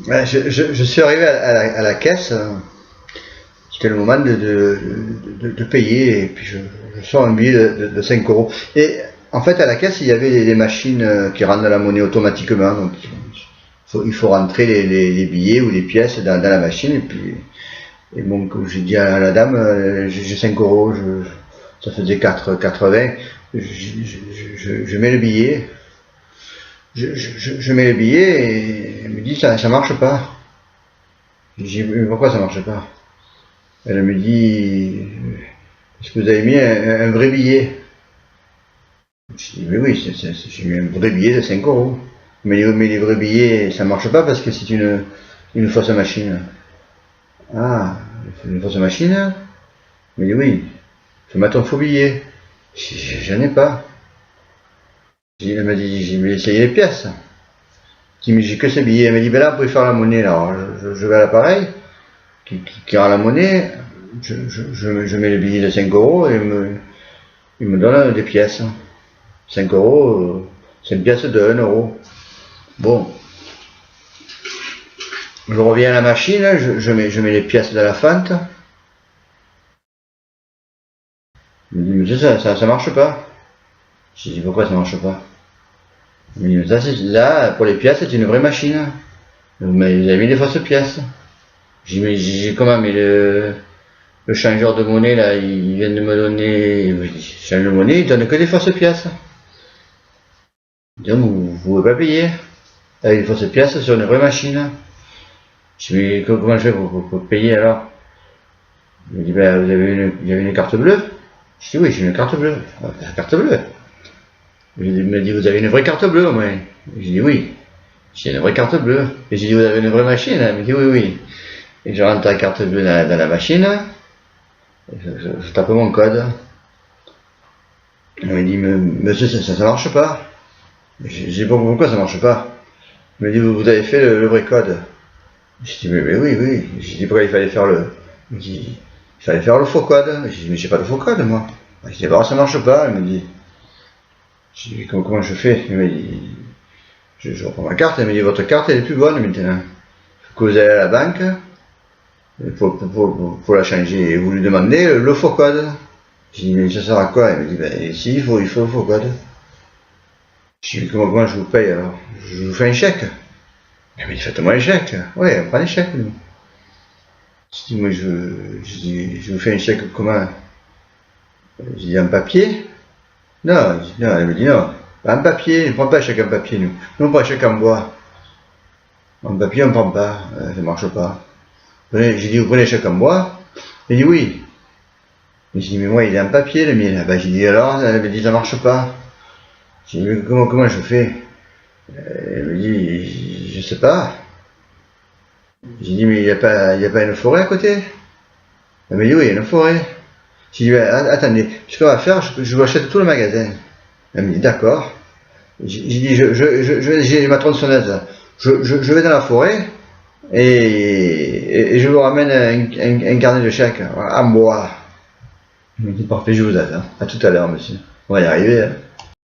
Ouais, je suis arrivé à la caisse. C'était le moment de payer. Et puis je sors un billet de 5 euros. Et en fait, à la caisse, il y avait des machines qui rendent la monnaie automatiquement. Donc il faut rentrer les billets ou les pièces dans la machine. Et bon, comme j'ai dit à la dame, j'ai 5 euros. Ça faisait 4,80. Je mets le billet. Je mets le billet et elle me dit ça marche pas. Je dis mais pourquoi ça marche pas? Elle me dit est-ce que vous avez mis un vrai billet? Je dis mais oui, j'ai mis un vrai billet de 5 euros. Mais les vrais billets ça marche pas parce que c'est une fausse machine. Ah, une fausse machine? Elle me dit oui, fais-moi ton faux billet. J'en ai pas. Elle m'a dit j'ai essayé les pièces. Je dis mais j'ai que ce billet. Elle m'a dit ben là vous pouvez faire la monnaie là. Alors, je vais à l'appareil qui rend la monnaie, je mets le billet de 5 euros et il me donne des pièces. 5 euros, c'est une pièce de 1 euro. Bon, je reviens à la machine, je mets les pièces de la fente. Il me dit, mais ça marche pas. Je dis, pourquoi ça marche pas? Il me dit, là, pour les pièces, c'est une vraie machine. Mais vous avez mis des fausses pièces. J'ai dit, mais comment, mais le changeur de monnaie, là, il vient de me donner, je change de monnaie, il donne que des fausses pièces. Donc, vous ne pouvez pas payer avec des fausses pièces sur une vraie machine. Je dis, mais comment je fais pour payer alors? Il me dit, ben, vous avez une carte bleue? Je dis, oui, j'ai une carte bleue. La carte bleue. Il me dit, vous avez une vraie carte bleue au moins? Je dis, oui, j'ai une vraie carte bleue. Et j'ai dit, vous avez une vraie machine? Il me dit, oui, oui. Et je rentre la carte bleue dans la machine. Je tape mon code. Il me dit, monsieur, ça marche pas. J'ai dit, bon, pourquoi ça marche pas? Il me dit, vous avez fait le vrai code. J'ai dit, mais oui, oui. J'ai dit, pourquoi il fallait faire il me dit, il fallait faire le faux code. J'ai dit, mais j'ai pas de faux code, moi. J'ai dit, bah, ça marche pas. Il me dit, j'ai dit, comment je fais? Il me dit, je reprends ma carte. Il me dit, votre carte, elle est plus bonne maintenant. Il faut que vous allez à la banque pour la changer. Et vous lui demandez le faux code. J'ai dit, mais ça sert à quoi? Il me dit, ben, ici, il faut le faux code. J'ai dit, comment je vous paye alors? Je vous fais un chèque. Il m'a dit, faites-moi un chèque. Oui, on prend les chèques, nous. J'ai dit, moi, je vous fais un chèque comment? J'ai dit, en papier? Non, non, elle me dit, non, pas en papier, on ne prend pas un chèque en papier, nous. Nous, on prend un chèque en bois. En papier, on ne prend pas, ça ne marche pas. J'ai dit, vous prenez un chèque en bois? Elle dit, oui. J'ai dit, mais moi, il est en papier, le mien. Ben, j'ai dit, alors, elle me dit, ça ne marche pas. J'ai dit, mais comment je fais? Elle me dit, je sais pas. J'ai dit, mais il n'y a pas une forêt à côté? Elle me dit, oui, il y a une forêt. J'ai dit, attendez, ce qu'on va faire, je vous achète tout le magasin. Elle me dit, d'accord. J'ai dit, j'ai ma tronçonneuse. Je vais dans la forêt et je vous ramène un carnet de chèques en bois. Il me dit, parfait, je vous aide. À tout à l'heure, monsieur. On va y arriver.